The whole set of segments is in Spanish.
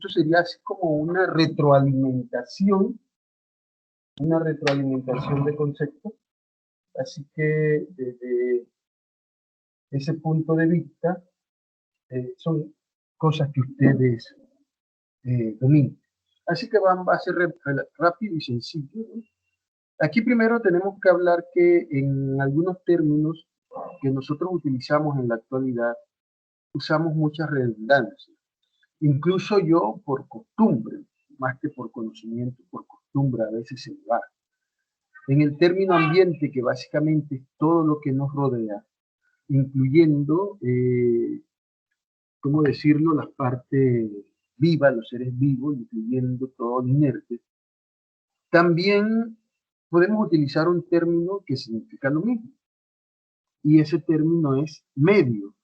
Esto sería así como una retroalimentación de conceptos. Así que desde ese punto de vista, son cosas que ustedes dominen. Así que va a ser rápido y sencillo, ¿no? Aquí primero tenemos que hablar que en algunos términos que nosotros utilizamos en la actualidad, usamos muchas redundancias. Incluso yo por costumbre, más que por conocimiento, por costumbre a veces se me va. En el término ambiente, que básicamente es todo lo que nos rodea, incluyendo, ¿cómo decirlo?, las partes vivas, los seres vivos, incluyendo todo lo inerte. También podemos utilizar un término que significa lo mismo, y ese término es medio.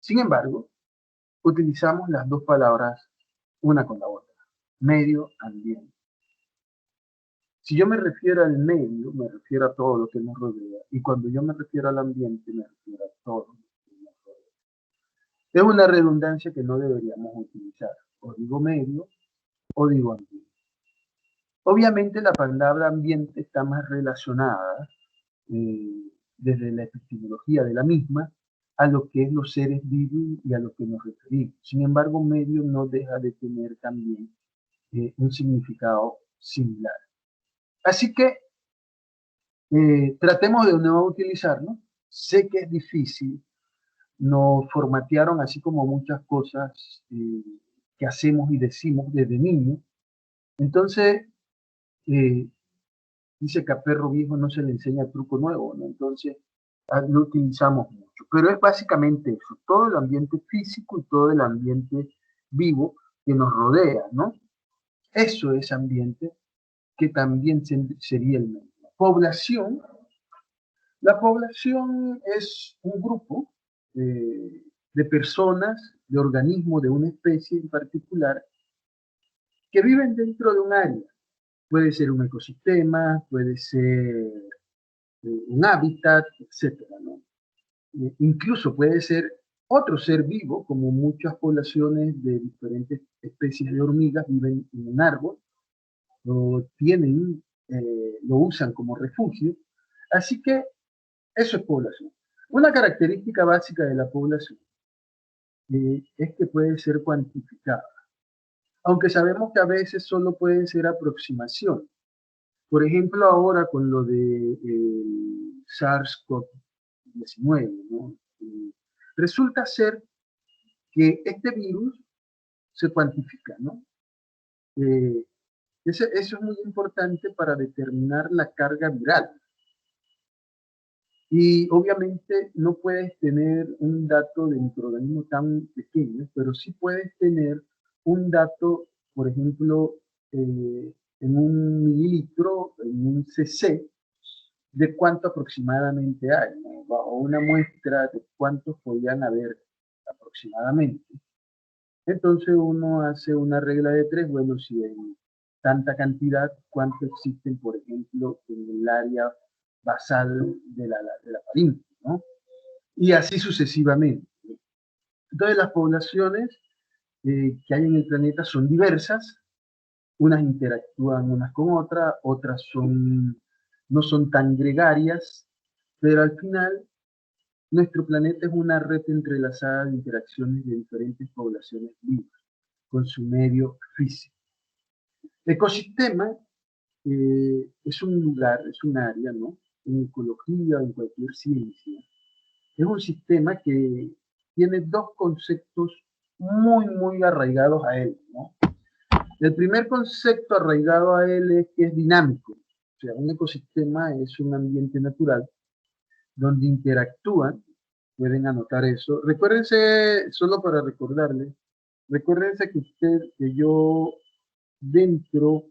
Sin embargo, utilizamos las dos palabras una con la otra, medio ambiente. Si yo me refiero al medio, me refiero a todo lo que nos rodea, y cuando yo me refiero al ambiente, me refiero a todo lo que nos rodea. Es una redundancia que no deberíamos utilizar, o digo medio, o digo ambiente. Obviamente la palabra ambiente está más relacionada desde la epistemología de la misma a lo que es los seres vivos y a lo que nos referimos. Sin embargo, medio no deja de tener también un significado similar. Así que tratemos de no utilizarlo. Sé que es difícil, nos formatearon así como muchas cosas que hacemos y decimos desde niños. Entonces, dice que a perro viejo no se le enseña truco nuevo, ¿no? Entonces, lo utilizamos mucho. Pero es básicamente eso, todo el ambiente físico y todo el ambiente vivo que nos rodea, ¿no? Eso es ambiente, que también sería el medio. Población. La población es un grupo de personas, de organismos de una especie en particular, que viven dentro de un área. Puede ser un ecosistema, puede ser un hábitat, etcétera, ¿no? Incluso puede ser otro ser vivo, como muchas poblaciones de diferentes especies de hormigas viven en un árbol, lo usan como refugio. Así que eso es población. Una característica básica de la población es que puede ser cuantificada, aunque sabemos que a veces solo puede ser aproximación. Por ejemplo, ahora con lo de SARS-CoV-19, ¿no? Resulta ser que este virus se cuantifica, ¿no? Eso es muy importante para determinar la carga viral. Y obviamente no puedes tener un dato de microorganismo tan pequeño, pero sí puedes tener un dato, por ejemplo, en un mililitro, en un cc, de cuánto aproximadamente hay, ¿no? Bajo una muestra de cuántos podrían haber aproximadamente. Entonces uno hace una regla de tres, bueno, si hay tanta cantidad, ¿cuánto existen, por ejemplo, en el área basal de la faringe, ¿no? Y así sucesivamente. Entonces las poblaciones que hay en el planeta son diversas, unas interactúan unas con otras, otras no son tan gregarias, pero al final nuestro planeta es una red entrelazada de interacciones de diferentes poblaciones vivas con su medio físico. Ecosistema es un lugar, es un área, ¿no? En ecología, en cualquier ciencia, es un sistema que tiene dos conceptos muy arraigados a él, ¿no? El primer concepto arraigado a él es que es dinámico. O sea, un ecosistema es un ambiente natural donde interactúan, pueden anotar eso. Recuérdense, solo para recordarles, recuérdense que yo dentro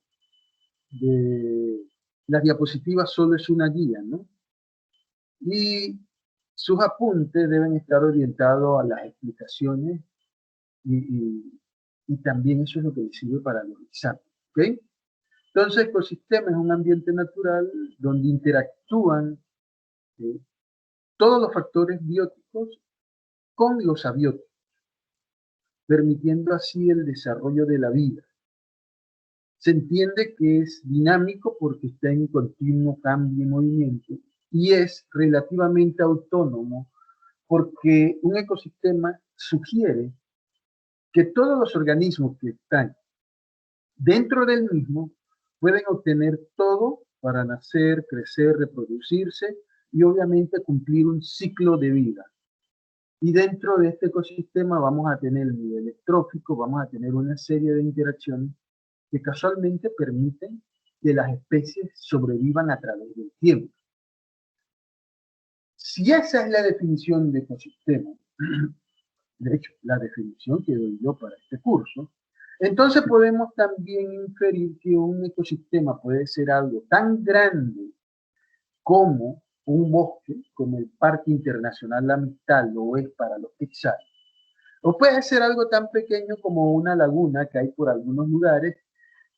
de las diapositivas solo es una guía, ¿no? Y sus apuntes deben estar orientados a las explicaciones y también eso es lo que les sirve para los exámenes, ¿ok? Entonces, ecosistema es un ambiente natural donde interactúan todos los factores bióticos con los abióticos. permitiendo así el desarrollo de la vida. Se entiende que es dinámico porque está en continuo cambio y movimiento y es relativamente autónomo porque un ecosistema sugiere que todos los organismos que están dentro del mismo pueden obtener todo para nacer, crecer, reproducirse y obviamente cumplir un ciclo de vida. Y dentro de este ecosistema vamos a tener el nivel estrófico, vamos a tener una serie de interacciones que casualmente permiten que las especies sobrevivan a través del tiempo. Si esa es la definición de ecosistema, de hecho, la definición que doy yo para este curso, entonces podemos también inferir que un ecosistema puede ser algo tan grande como un bosque, como el Parque Internacional La Amistad lo es para los quetzales, o puede ser algo tan pequeño como una laguna que hay por algunos lugares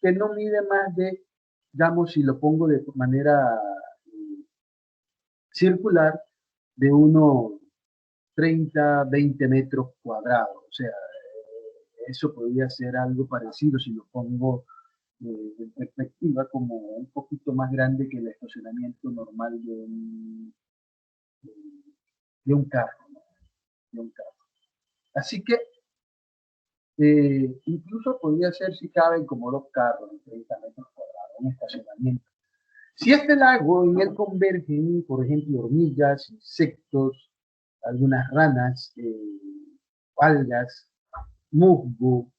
que no mide más de, digamos, si lo pongo de manera circular, de unos 30, 20 metros cuadrados. O sea, eso podría ser algo parecido si lo pongo en perspectiva como un poquito más grande que el estacionamiento normal de un carro, ¿no? De un carro. Así que incluso podría ser si caben como dos carros en 30 metros cuadrados, un estacionamiento. Si este lago en él convergen, por ejemplo, hormigas, insectos, algunas ranas, algas, musgo,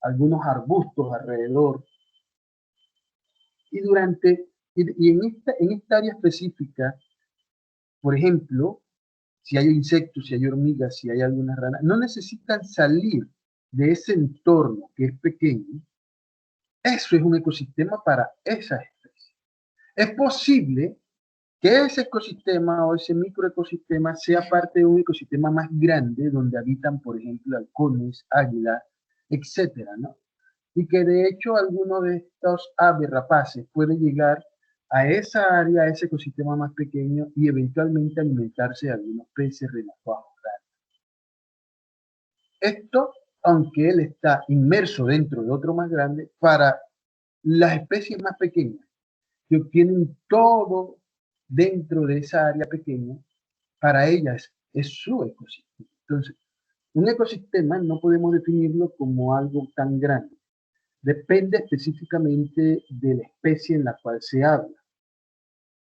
algunos arbustos alrededor, y en esta área específica, por ejemplo, si hay insectos, si hay hormigas, si hay algunas ranas, no necesitan salir de ese entorno que es pequeño. Eso es un ecosistema para esas especies. Es posible que ese ecosistema o ese microecosistema sea parte de un ecosistema más grande donde habitan, por ejemplo, halcones, águilas, etcétera, ¿no? Y que de hecho alguno de estos aves rapaces puede llegar a esa área, a ese ecosistema más pequeño y eventualmente alimentarse de algunos peces, renacuajos. Esto, aunque él está inmerso dentro de otro más grande, para las especies más pequeñas que obtienen todo dentro de esa área pequeña, para ellas es su ecosistema. Entonces, un ecosistema no podemos definirlo como algo tan grande. Depende específicamente de la especie en la cual se habla.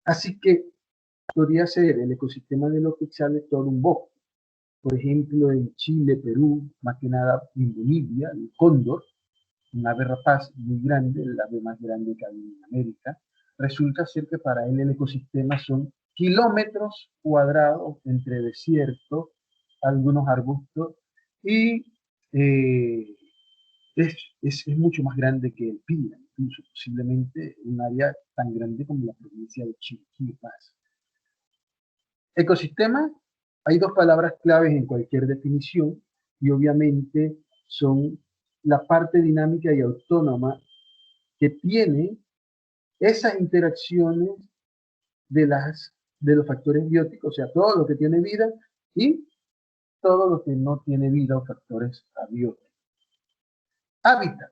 Así que podría ser el ecosistema de los quetzales todo un bosque. Por ejemplo, en Chile, Perú, más que nada en Bolivia, el cóndor, un ave rapaz muy grande, el ave más grande que hay en América, resulta ser que para él el ecosistema son kilómetros cuadrados entre desierto, algunos arbustos, y eh, es mucho más grande que el Piura, incluso posiblemente un área tan grande como la provincia de Chiriquí. Ecosistema, hay dos palabras claves en cualquier definición y obviamente son la parte dinámica y autónoma que tiene esas interacciones de los factores bióticos, o sea, todo lo que tiene vida y todo lo que no tiene vida o factores abióticos. Hábitat.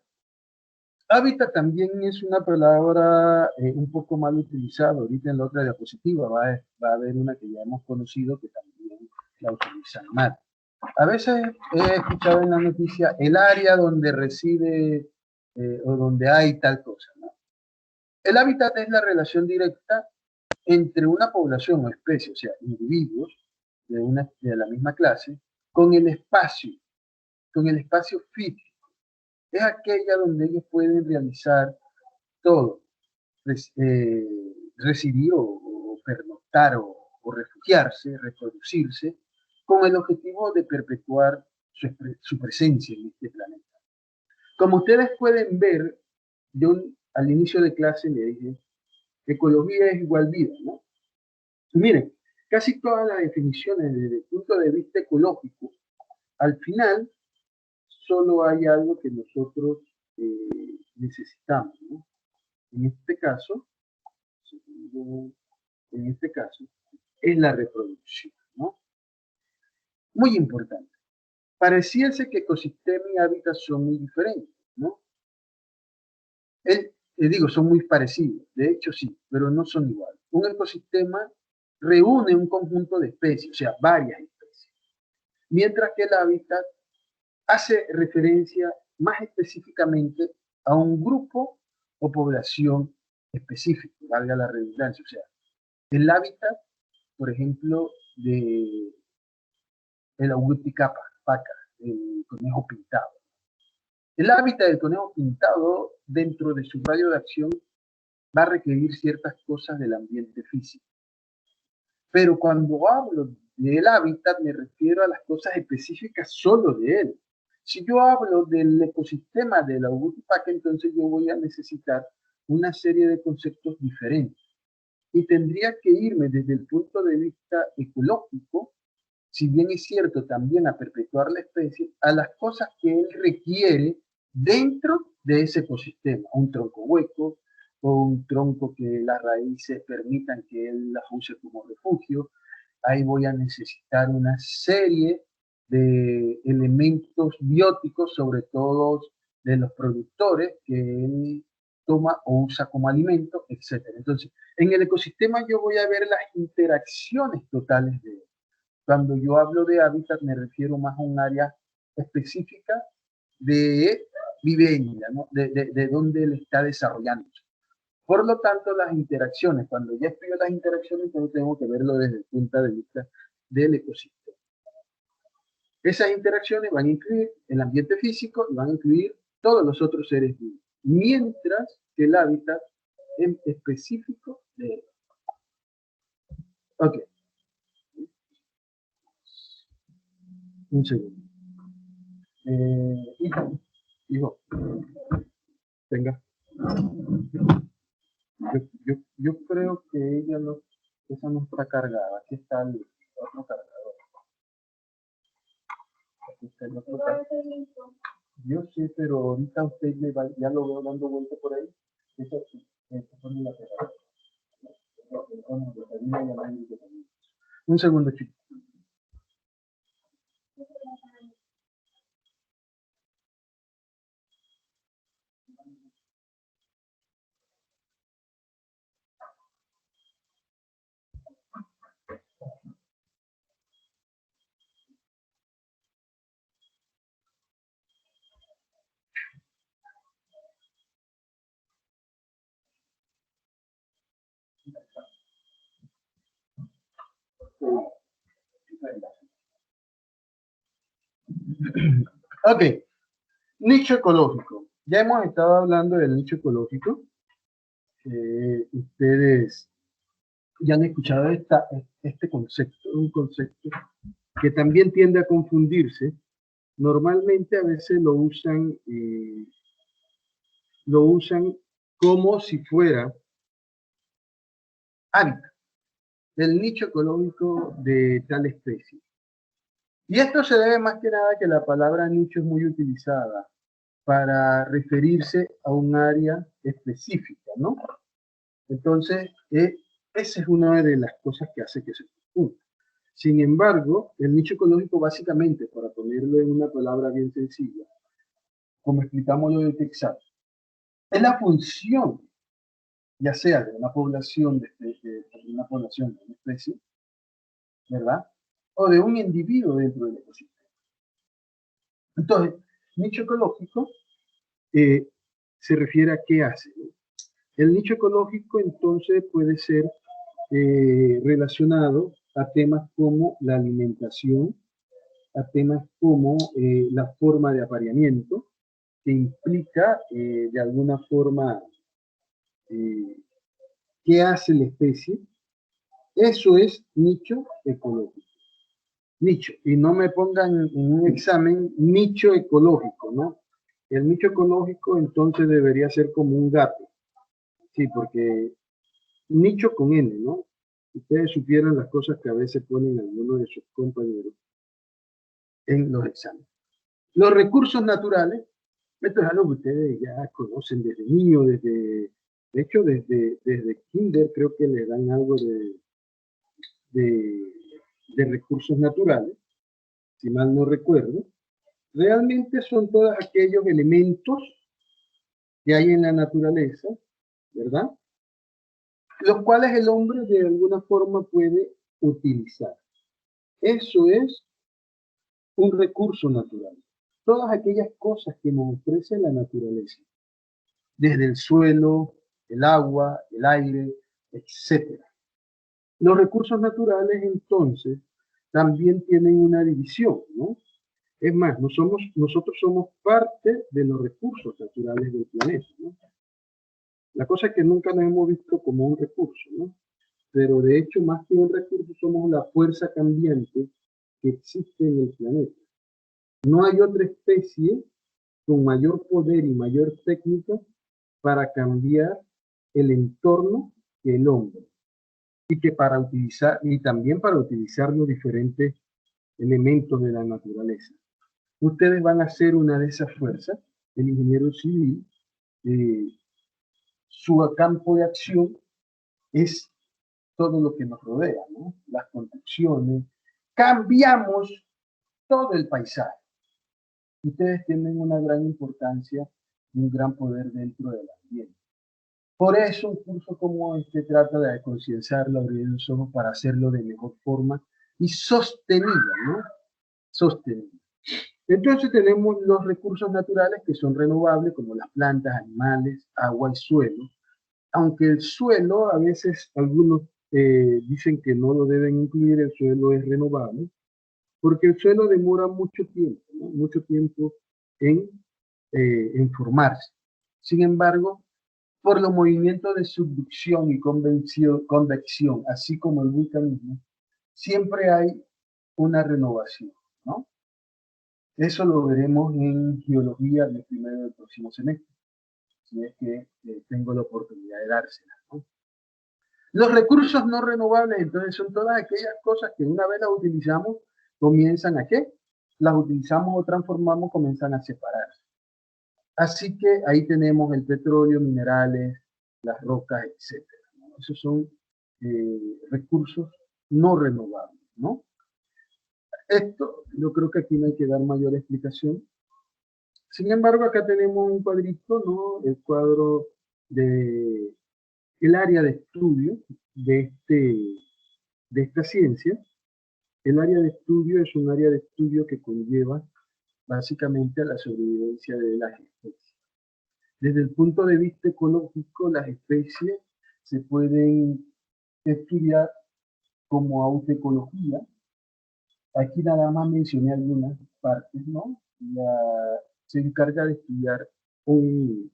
Hábitat también es una palabra un poco mal utilizada. Ahorita en la otra diapositiva va a haber una que ya hemos conocido que también la utilizan mal. A veces he escuchado en la noticia el área donde reside o donde hay tal cosa, ¿no? El hábitat es la relación directa entre una población o especie, o sea, individuos de la misma clase, con con el espacio físico. Es aquella donde ellos pueden realizar todo, eh, residir o pernoctar o refugiarse, reproducirse, con el objetivo de perpetuar su presencia en este planeta. Como ustedes pueden ver, yo al inicio de clase le dije, ecología es igual vida, ¿no? Y miren, casi todas las definiciones desde el punto de vista ecológico, al final solo hay algo que nosotros necesitamos, ¿no? En este caso, en este caso, es la reproducción, ¿no? Muy importante. pareciese que ecosistema y hábitat son muy diferentes, ¿no? Digo, son muy parecidos, de hecho sí, pero no son iguales. Un ecosistema reúne un conjunto de especies, o sea, varias especies, mientras que el hábitat hace referencia más específicamente a un grupo o población específica, valga la redundancia. O sea, el hábitat, por ejemplo, de el Agouti paca, el conejo pintado. El hábitat del conejo pintado, dentro de su radio de acción, va a requerir ciertas cosas del ambiente físico. Pero cuando hablo del hábitat, me refiero a las cosas específicas solo de él. Si yo hablo del ecosistema de la Agouti-Paca, entonces yo voy a necesitar una serie de conceptos diferentes. Y tendría que irme desde el punto de vista ecológico, si bien es cierto también a perpetuar la especie, a las cosas que él requiere dentro de ese ecosistema. Un tronco hueco o un tronco que las raíces permitan que él las use como refugio. Ahí voy a necesitar una serie de elementos bióticos, sobre todo de los productores que él toma o usa como alimento, etc. Entonces, en el ecosistema yo voy a ver las interacciones totales de él. Cuando yo hablo de hábitat me refiero más a un área específica de vivencia, ¿no? de donde él está desarrollando. Por lo tanto, las interacciones, cuando ya estudio las interacciones, entonces tengo que verlo desde el punto de vista del ecosistema. Esas interacciones van a incluir el ambiente físico y van a incluir todos los otros seres vivos, mientras que el hábitat es específico de él. Ok. Un segundo. Hijo, venga. Yo creo que ella esa no está cargada. Aquí está el otro cargador. Aquí está el otro cargador. Yo sé, pero ahorita usted ya lo veo dando vuelta por ahí. Eso pone la pegada. Un segundo, chicos. Ok, nicho ecológico. Ya hemos estado hablando del nicho ecológico. Ustedes ya han escuchado este concepto, un concepto que también tiende a confundirse. Normalmente a veces lo usan como si fuera hábitat, el nicho ecológico de tal especie. Y esto se debe más que nada a que la palabra nicho es muy utilizada para referirse a un área específica, ¿no? Entonces, esa es una de las cosas que hace que se confunda. Sin embargo, el nicho ecológico básicamente, para ponerlo en una palabra bien sencilla, como explicamos lo de Texas, es la función, ya sea de una población, de una población de una especie, ¿verdad? O de un individuo dentro del ecosistema. Entonces, nicho ecológico se refiere a qué hace, ¿no? El nicho ecológico entonces puede ser relacionado a temas como la alimentación, a temas como la forma de apareamiento, que implica de alguna forma qué hace la especie. Eso es nicho ecológico. Nicho, y no me pongan en un examen nicho ecológico, ¿no? El nicho ecológico entonces debería ser como un gato, sí, porque nicho con N, ¿no? Ustedes supieran las cosas que a veces ponen algunos de sus compañeros en los exámenes. Los recursos naturales, esto es algo que ustedes ya conocen desde niño, de hecho desde kinder creo que le dan algo de recursos naturales, si mal no recuerdo. Realmente son todos aquellos elementos que hay en la naturaleza, ¿verdad? Los cuales el hombre de alguna forma puede utilizar. Eso es un recurso natural. Todas aquellas cosas que nos ofrece la naturaleza, desde el suelo, el agua, el aire, etc. Los recursos naturales, entonces, también tienen una división, ¿no? Es más, nosotros somos parte de los recursos naturales del planeta, ¿no? La cosa es que nunca nos hemos visto como un recurso, ¿no? Pero de hecho, más que un recurso, somos la fuerza cambiante que existe en el planeta. No hay otra especie con mayor poder y mayor técnica para cambiar el entorno que el hombre. Y que para utilizar, y también para utilizar los diferentes elementos de la naturaleza. Ustedes van a ser una de esas fuerzas, el ingeniero civil, eh, su campo de acción es todo lo que nos rodea, ¿no? Las construcciones, cambiamos todo el paisaje. Ustedes tienen una gran importancia y un gran poder dentro del ambiente. Por eso un curso como este trata de concienciarlo, abrir los ojos para hacerlo de mejor forma y sostenida, ¿no? Sostenida. Entonces tenemos los recursos naturales que son renovables, como las plantas, animales, agua y suelo. Aunque el suelo, a veces algunos dicen que no lo deben incluir, el suelo es renovable, porque el suelo demora mucho tiempo, ¿no? Mucho tiempo en formarse. Sin embargo, por los movimientos de subducción y convección, así como el vulcanismo, siempre hay una renovación, ¿no? Eso lo veremos en geología del primero del próximo semestre, si es que tengo la oportunidad de dársela, ¿no? Los recursos no renovables, entonces, son todas aquellas cosas que una vez las utilizamos, comienzan a ¿qué? Las utilizamos o transformamos, comienzan a separarse. Así que ahí tenemos el petróleo, minerales, las rocas, etc., ¿no? Esos son recursos no renovables, ¿no? Esto, yo creo que aquí no hay que dar mayor explicación. Sin embargo, acá tenemos un cuadrito, ¿no? El cuadro de el área de estudio de esta ciencia. El área de estudio es un área de estudio que conlleva básicamente a la sobrevivencia de las especies. Desde el punto de vista ecológico, las especies se pueden estudiar como autoecología. Aquí nada más mencioné algunas partes, ¿no? Se encarga de estudiar un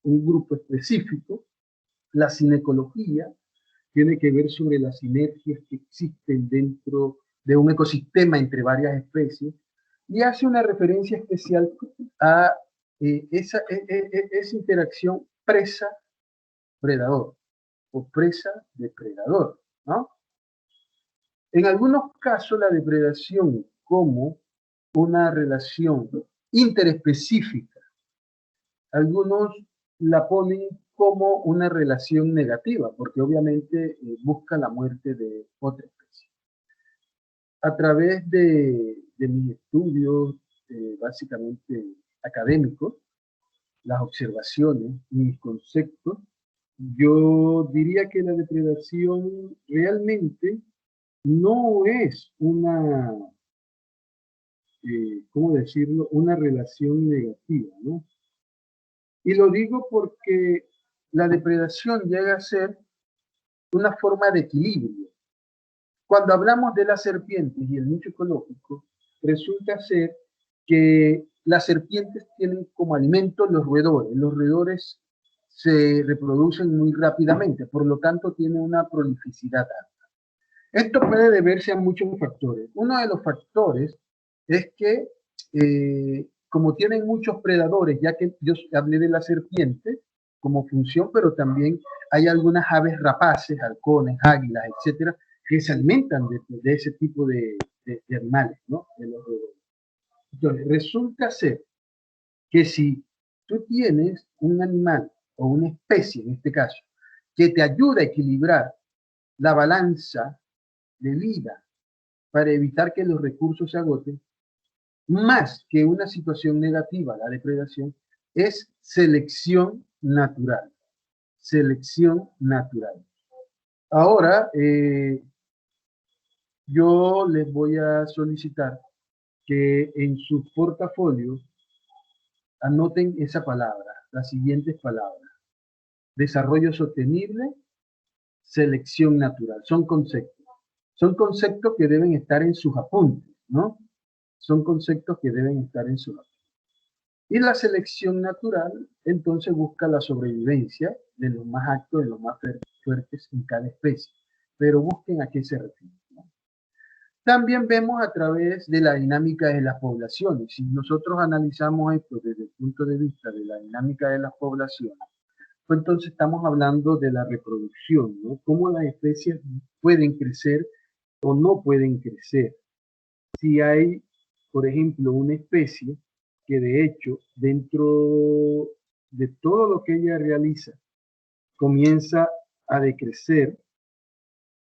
grupo específico. La cinecología tiene que ver sobre las sinergias que existen dentro de un ecosistema entre varias especies y hace una referencia especial a esa interacción presa-predador o presa-depredador, ¿no? En algunos casos la depredación como una relación interespecífica, algunos la ponen como una relación negativa, porque obviamente busca la muerte de otra especie. A través de mis estudios, básicamente académicos, las observaciones y mis conceptos, yo diría que la depredación realmente no es una, ¿cómo decirlo?, una relación negativa, ¿no? Y lo digo porque la depredación llega a ser una forma de equilibrio. Cuando hablamos de las serpientes y el nicho ecológico, resulta ser que las serpientes tienen como alimento los roedores. Los roedores se reproducen muy rápidamente, por lo tanto tienen una prolificidad alta. Esto puede deberse a muchos factores. Uno de los factores es que como tienen muchos predadores, ya que yo hablé de la serpiente como función, pero también hay algunas aves rapaces, halcones, águilas, etcétera, que se alimentan de ese tipo de animales, ¿no? De los roedores. Entonces, resulta ser que si tú tienes un animal o una especie, en este caso, que te ayuda a equilibrar la balanza de vida para evitar que los recursos se agoten, más que una situación negativa, la depredación, es selección natural. Selección natural. Ahora, yo les voy a solicitar que en su portafolio anoten esa palabra, las siguientes palabras. Desarrollo sostenible, selección natural. Son conceptos. Son conceptos que deben estar en sus apuntes, ¿no? Son conceptos que deben estar en sus apuntes. Y la selección natural, entonces, busca la sobrevivencia de los más aptos, de los más fuertes en cada especie. Pero busquen a qué se refiere, ¿no? También vemos a través de la dinámica de las poblaciones. Si nosotros analizamos esto desde el punto de vista de la dinámica de las poblaciones, pues entonces estamos hablando de la reproducción, ¿no? Cómo las especies pueden crecer o no pueden crecer. Si hay, por ejemplo, una especie que de hecho, dentro de todo lo que ella realiza, comienza a decrecer,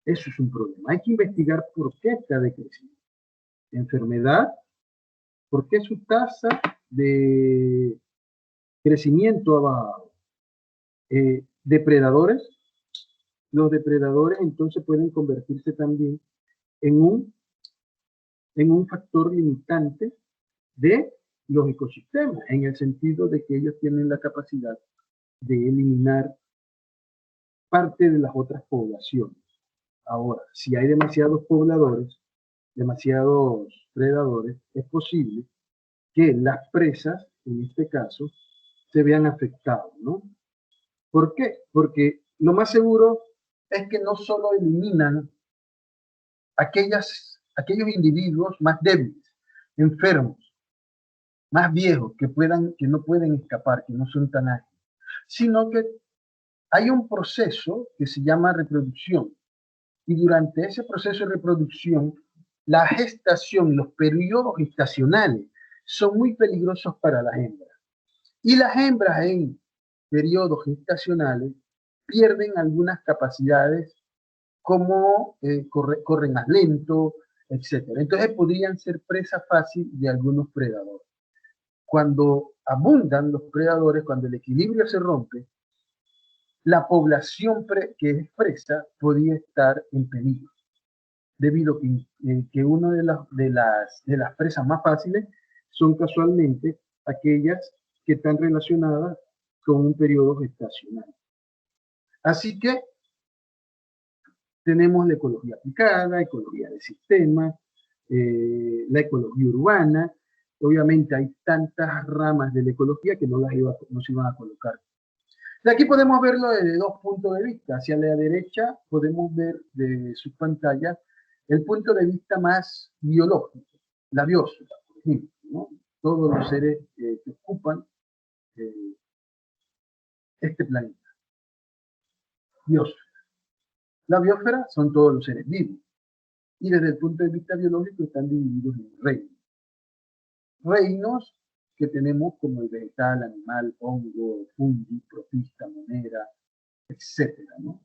eso es un problema. Hay que investigar por qué está decreciendo. Enfermedad, por qué su tasa de crecimiento ha bajado. Depredadores, los depredadores entonces pueden convertirse también en un factor limitante de los ecosistemas, en el sentido de que ellos tienen la capacidad de eliminar parte de las otras poblaciones. Ahora, si hay demasiados pobladores, demasiados predadores, es posible que las presas, en este caso, se vean afectadas, ¿no? ¿Por qué? Porque lo más seguro es que no solo eliminan aquellos individuos más débiles, enfermos, más viejos, que no pueden escapar, que no son tan ágiles, sino que hay un proceso que se llama reproducción. Y durante ese proceso de reproducción, la gestación, los periodos gestacionales son muy peligrosos para las hembras. Y las hembras en periodos gestacionales pierden algunas capacidades como corren más lento, etc. Entonces podrían ser presa fácil de algunos predadores. Cuando abundan los predadores, cuando el equilibrio se rompe, la población que es presa podría estar en peligro, debido a que una de las presas más fáciles son casualmente aquellas que están relacionadas con un periodo gestacional. Así que tenemos la ecología aplicada, ecología de sistemas, la ecología urbana. Obviamente hay tantas ramas de la ecología que no se iban a colocar. De aquí podemos verlo desde dos puntos de vista. Hacia la derecha podemos ver de sus pantallas el punto de vista más biológico, la biosfera, por ejemplo, ¿no? Todos los seres que ocupan este planeta. Biosfera. La biosfera son todos los seres vivos. Y desde el punto de vista biológico están divididos en reinos. Reinos que tenemos como el vegetal, animal, hongo, fungi, protista, monera, etcétera, ¿no?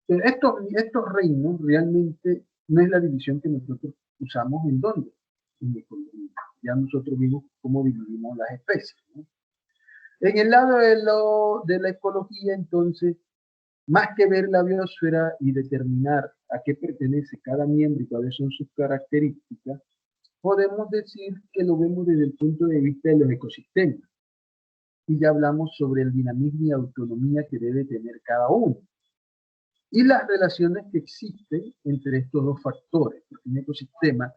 Pero estos reinos realmente no es la división que nosotros usamos en dónde, en ecología. Ya nosotros vimos cómo dividimos las especies, ¿no? En el lado de la ecología, entonces, más que ver la biosfera y determinar a qué pertenece cada miembro y cuáles son sus características, podemos decir que lo vemos desde el punto de vista de los ecosistemas. Y ya hablamos sobre el dinamismo y autonomía que debe tener cada uno. Y las relaciones que existen entre estos dos factores. Porque un ecosistema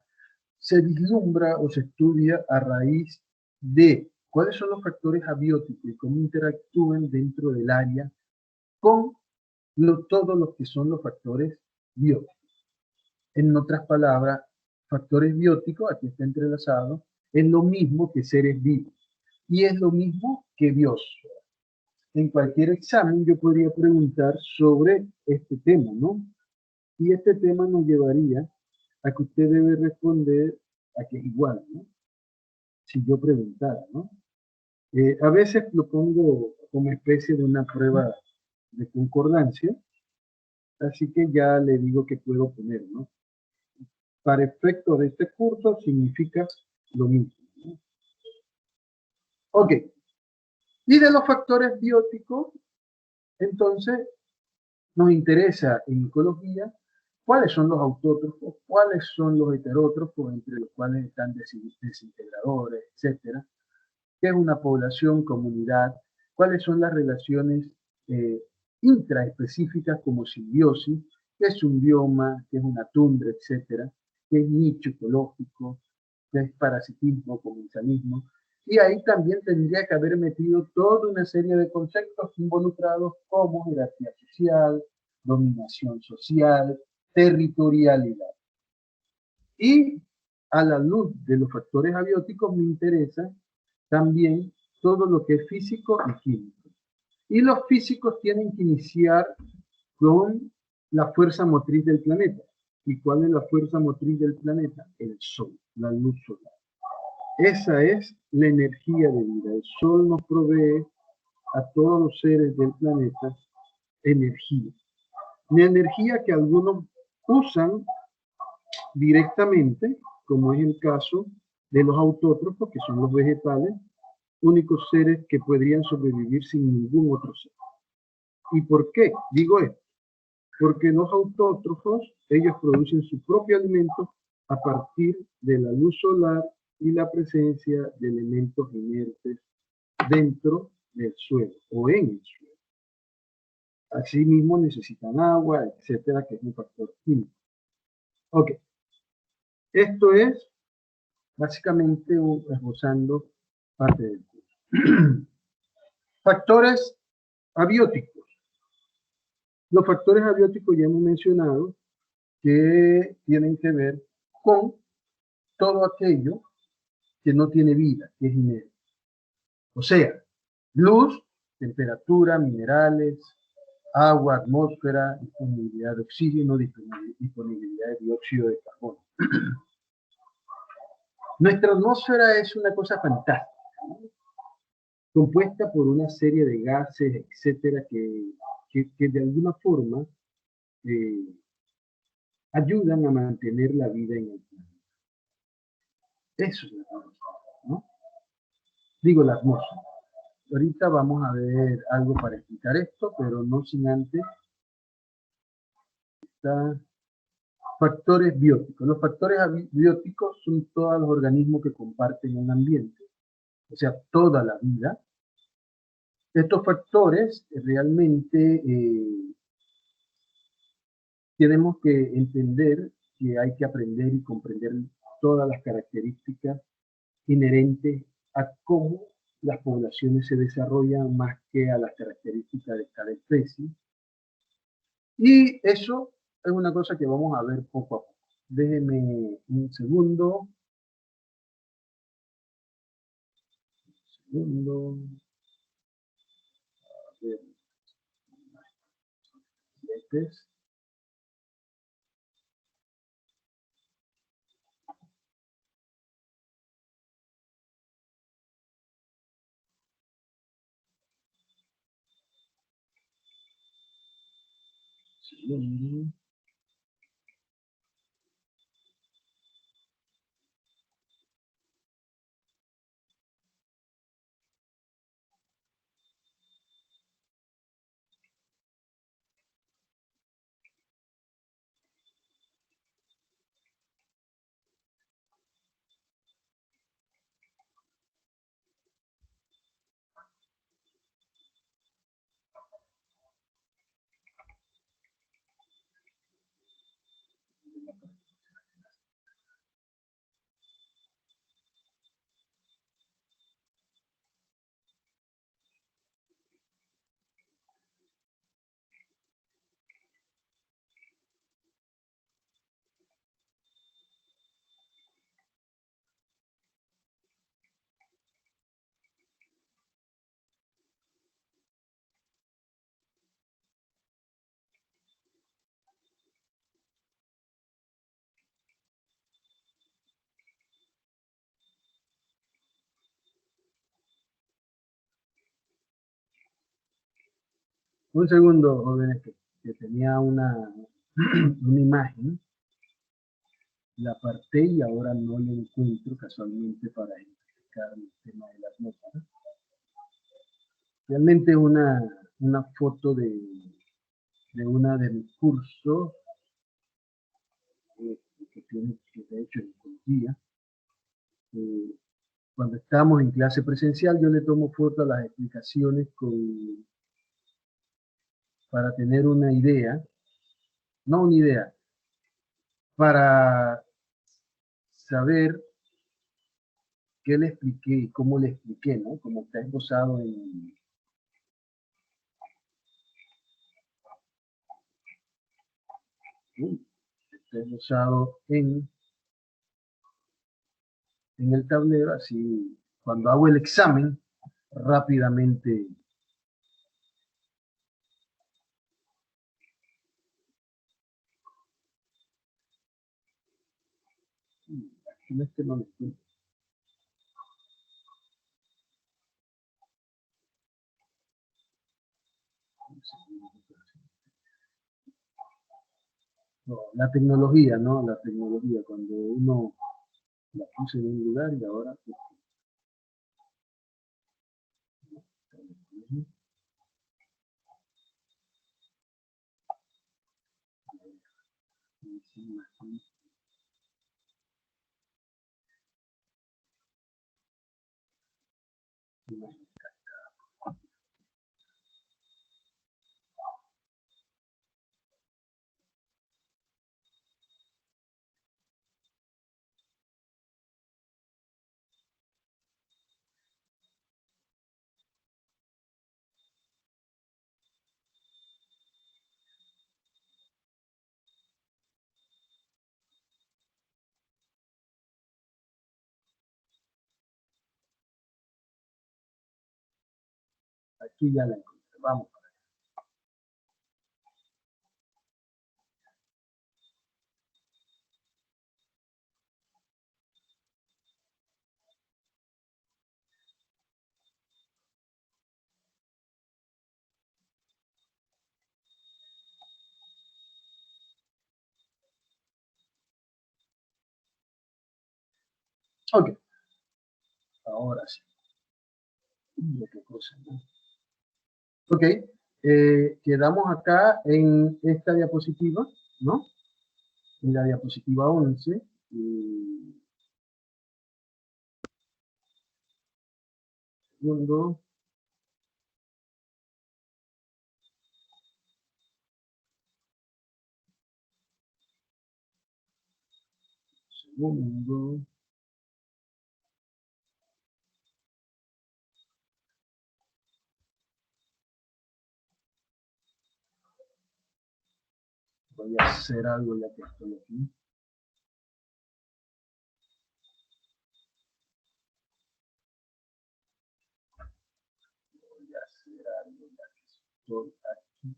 se vislumbra o se estudia a raíz de cuáles son los factores abióticos y cómo interactúan dentro del área con todos los que son los factores bióticos. En otras palabras, factores bióticos, aquí está entrelazado, es lo mismo que seres vivos y es lo mismo que biosfera. En cualquier examen yo podría preguntar sobre este tema, ¿no? Y este tema nos llevaría a que usted debe responder a que es igual, ¿no? Si yo preguntara, ¿no? A veces lo pongo como especie de una prueba de concordancia, así que ya le digo que puedo poner, ¿no? Para efectos de este curso significa lo mismo. Ok. Y de los factores bióticos, entonces, nos interesa en ecología cuáles son los autótrofos, cuáles son los heterótrofos, entre los cuales están desintegradores, etcétera, qué es una población, comunidad, cuáles son las relaciones eh, intraespecíficas como simbiosis, qué es un bioma, qué es una tundra, etcétera, qué es nicho ecológico, qué es parasitismo, comensalismo. Y ahí también tendría que haber metido toda una serie de conceptos involucrados como jerarquía social, dominación social, territorialidad. Y a la luz de los factores abióticos me interesa también todo lo que es físico y químico. Y los físicos tienen que iniciar con la fuerza motriz del planeta. ¿Y cuál es la fuerza motriz del planeta? El Sol, la luz solar. Esa es la energía de vida. El Sol nos provee a todos los seres del planeta energía. Una energía que algunos usan directamente, como es el caso de los autótrofos, que son los vegetales, únicos seres que podrían sobrevivir sin ningún otro ser. ¿Y por qué digo esto? Porque los autótrofos, ellos producen su propio alimento a partir de la luz solar y la presencia de elementos inertes dentro del suelo o en el suelo. Asimismo necesitan agua, etcétera, que es un factor químico. Ok, esto es básicamente esbozando parte del curso. Factores abióticos. Los factores abióticos ya hemos mencionado que tienen que ver con todo aquello que no tiene vida, que es inerte. O sea, luz, temperatura, minerales, agua, atmósfera, disponibilidad de oxígeno, disponibilidad de dióxido de carbono. Nuestra atmósfera es una cosa fantástica, ¿no? Compuesta por una serie de gases, etcétera, que de alguna forma ayudan a mantener la vida en el planeta. Eso es la atmósfera, ¿no? Digo la atmósfera. Ahorita vamos a ver algo para explicar esto, pero no sin antes está factores bióticos. Los factores bióticos son todos los organismos que comparten un ambiente, o sea, toda la vida. Estos factores realmente tenemos que entender que hay que aprender y comprender todas las características inherentes a cómo las poblaciones se desarrollan más que a las características de cada especie. Y eso es una cosa que vamos a ver poco a poco. Déjenme un segundo. A ver, este es. Segundo. Un segundo, jóvenes, que tenía una imagen, la aparté y ahora no la encuentro casualmente para explicar el tema de la atmósfera. Realmente es una foto de una de mis cursos, que de hecho en ecología. Cuando estamos en clase presencial, yo le tomo foto a las explicaciones para tener una idea, no una idea, para saber qué le expliqué y cómo le expliqué, ¿no? Como está esbozado está esbozado en el tablero, así cuando hago el examen, rápidamente. En este no le estoy. No, la tecnología, ¿no? La tecnología, cuando uno la puse en un lugar y ahora pues, aquí ya la encontré. Vamos. Ok, ahora sí. Qué cosa, ¿no? Ok, quedamos acá en esta diapositiva, ¿no? En la diapositiva 11. Segundo. Segundo. Voy a hacer algo ya que estoy aquí. Voy a hacer algo ya que estoy aquí.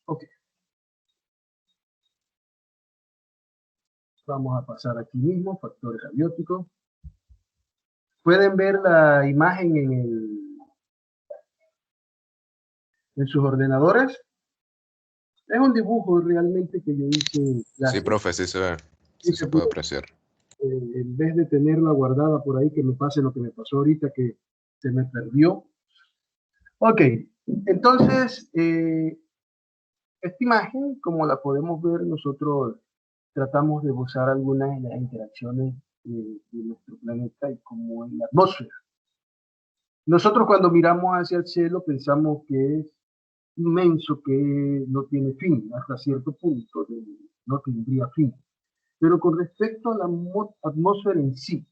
Ok, vamos a pasar aquí mismo, factores abióticos. Pueden ver la imagen en sus ordenadores. Es un dibujo realmente que yo hice en Sí, clase. profe, sí se ve. Y Sí se se puede puede, apreciar. en vez de tenerla guardada por ahí, que me pase lo que me pasó ahorita, que se me perdió. Ok, entonces, esta imagen, como la podemos ver, nosotros tratamos de usar algunas de las interacciones de nuestro planeta y como en la atmósfera. Nosotros cuando miramos hacia el cielo pensamos que es inmenso, que no tiene fin, hasta cierto punto no tendría fin. Pero con respecto a la atmósfera en sí,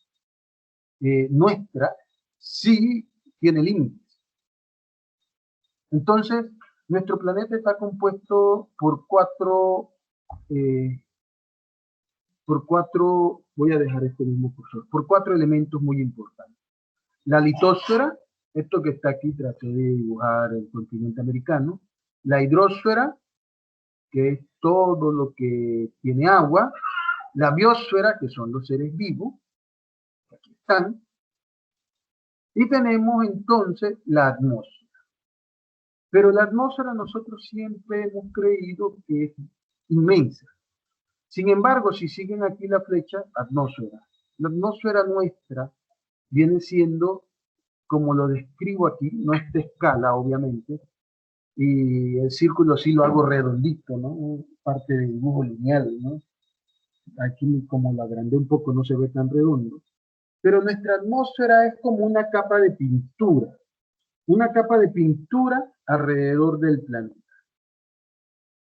nuestra, sí tiene límites. Entonces, Nuestro planeta está compuesto por voy a dejar este mismo cursor, por cuatro elementos muy importantes. La litosfera, esto que está aquí, traté de dibujar el continente americano. La hidrosfera, que es todo lo que tiene agua. La biosfera, que son los seres vivos, que aquí están. Y tenemos entonces la atmósfera. Pero la atmósfera nosotros siempre hemos creído que es inmensa. Sin embargo, si siguen aquí la flecha, atmósfera. La atmósfera nuestra viene siendo, como lo describo aquí, no es de escala, obviamente, y el círculo sí lo hago redondito, ¿no? Parte del dibujo lineal, ¿no? Aquí como lo agrandé un poco no se ve tan redondo. Pero nuestra atmósfera es como una capa de pintura alrededor del planeta,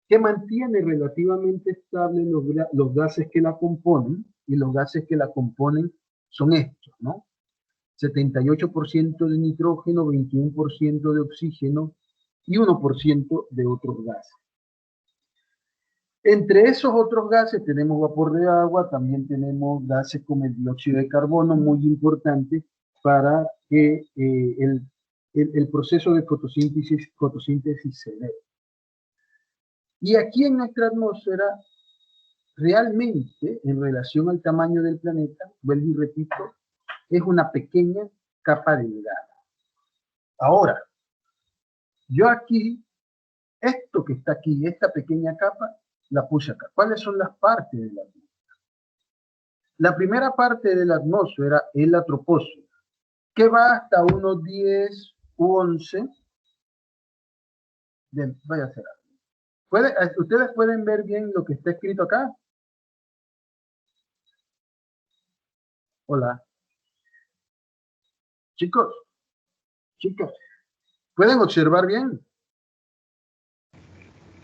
que mantiene relativamente estables los gases que la componen, y los gases que la componen son estos, ¿no? 78% de nitrógeno, 21% de oxígeno y 1% de otros gases. Entre esos otros gases tenemos vapor de agua, también tenemos gases como el dióxido de carbono, muy importante para que el proceso de fotosíntesis se dé. Y aquí en nuestra atmósfera, realmente, en relación al tamaño del planeta, vuelvo y repito, es una pequeña capa delgada. Ahora, yo aquí, esto que está aquí, esta pequeña capa, la puse acá. ¿Cuáles son las partes de la atmósfera? La primera parte de la atmósfera es la troposfera, que va hasta unos 10 u 11. Bien, vaya a hacer algo. ¿Ustedes pueden ver bien lo que está escrito acá? Hola. Chicos, chicas, ¿pueden observar bien?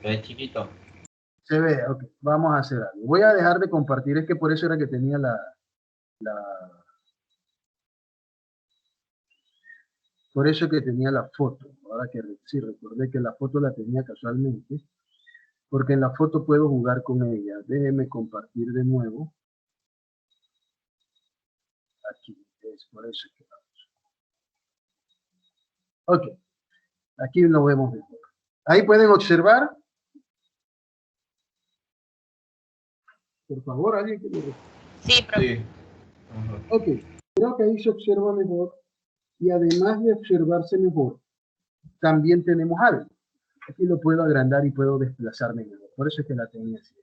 Es chiquito. Se ve, ok. Vamos a hacer algo. Voy a dejar de compartir, es que por eso era que tenía por eso que tenía la foto. Ahora que sí, recordé que la foto la tenía casualmente, porque en la foto puedo jugar con ella. Déjenme compartir de nuevo. Aquí, es por eso que vamos. Ok, aquí lo vemos mejor. Ahí pueden observar. Por favor, alguien que me... Sí, profe. Sí. Ok, creo que ahí se observa mejor. Y además de observarse mejor, también tenemos algo. Aquí lo puedo agrandar y puedo desplazarme mejor. Por eso es que la tenía así.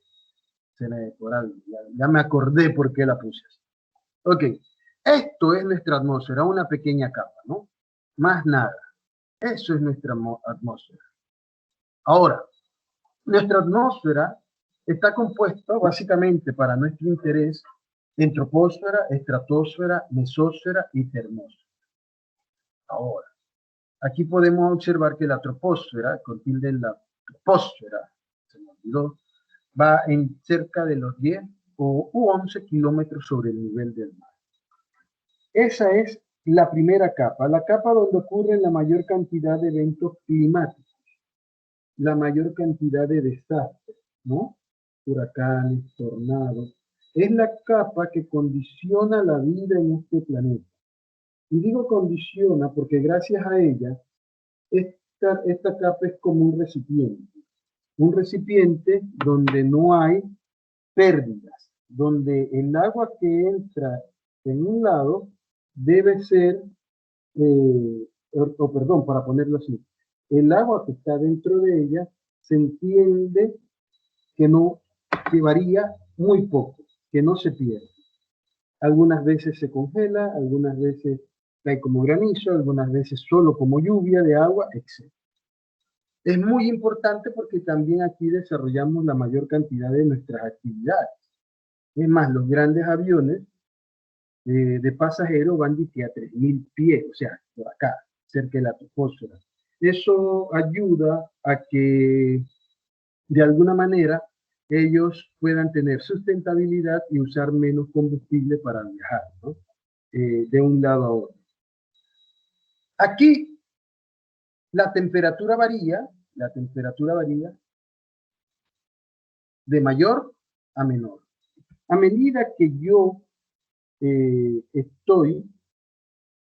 Por algo. Ya me acordé por qué la puse así. Ok, esto es nuestra atmósfera, una pequeña capa, ¿no? Más nada. Eso es nuestra atmósfera. Ahora, nuestra atmósfera está compuesta básicamente para nuestro interés en troposfera, estratosfera, mesósfera y termósfera. Ahora, aquí podemos observar que la troposfera, con tilde en la troposfera, se me olvidó, va en cerca de los 10 u 11 kilómetros sobre el nivel del mar. Esa es la primera capa, la capa donde ocurren la mayor cantidad de eventos climáticos, la mayor cantidad de desastres, ¿no? Huracanes, tornados. Es la capa que condiciona la vida en este planeta. Y digo condiciona porque gracias a ella, esta capa es como un recipiente donde no hay pérdidas, donde el agua que entra en un lado debe ser, perdón, para ponerlo así, el agua que está dentro de ella se entiende que varía muy poco, que no se pierde. Algunas veces se congela, algunas veces cae como granizo, algunas veces solo como lluvia de agua, etc. Es muy importante porque también aquí desarrollamos la mayor cantidad de nuestras actividades. Es más, los grandes aviones de pasajeros van a 3.000 pies, o sea, por acá, cerca de la troposfera. Eso ayuda a que, de alguna manera, ellos puedan tener sustentabilidad y usar menos combustible para viajar, ¿no? De un lado a otro. Aquí, la temperatura varía, La temperatura varía de mayor a menor. A medida que yo estoy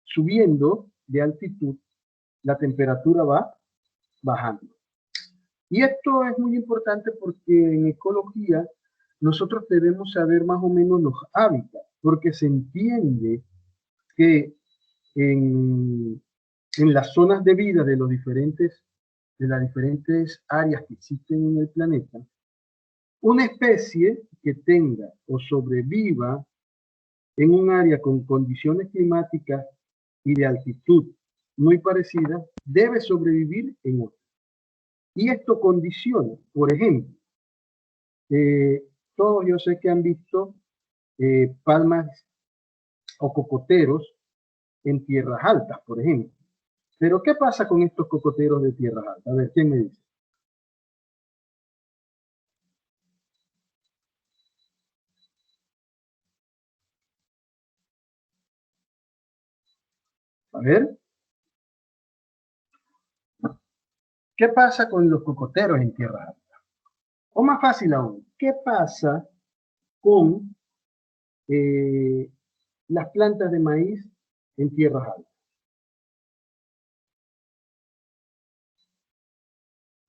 subiendo de altitud, la temperatura va bajando. Y esto es muy importante porque en ecología nosotros debemos saber más o menos los hábitats, porque se entiende que en las zonas de vida de las diferentes áreas que existen en el planeta, una especie que tenga o sobreviva en un área con condiciones climáticas y de altitud muy parecidas, debe sobrevivir en otra. Y esto condiciona, por ejemplo, todos yo sé que han visto palmas o cocoteros en tierras altas, por ejemplo. Pero ¿qué pasa con estos cocoteros de tierras altas? A ver, ¿quién me dice? A ver, ¿qué pasa con los cocoteros en tierras altas? O más fácil aún, ¿qué pasa con las plantas de maíz en tierras altas?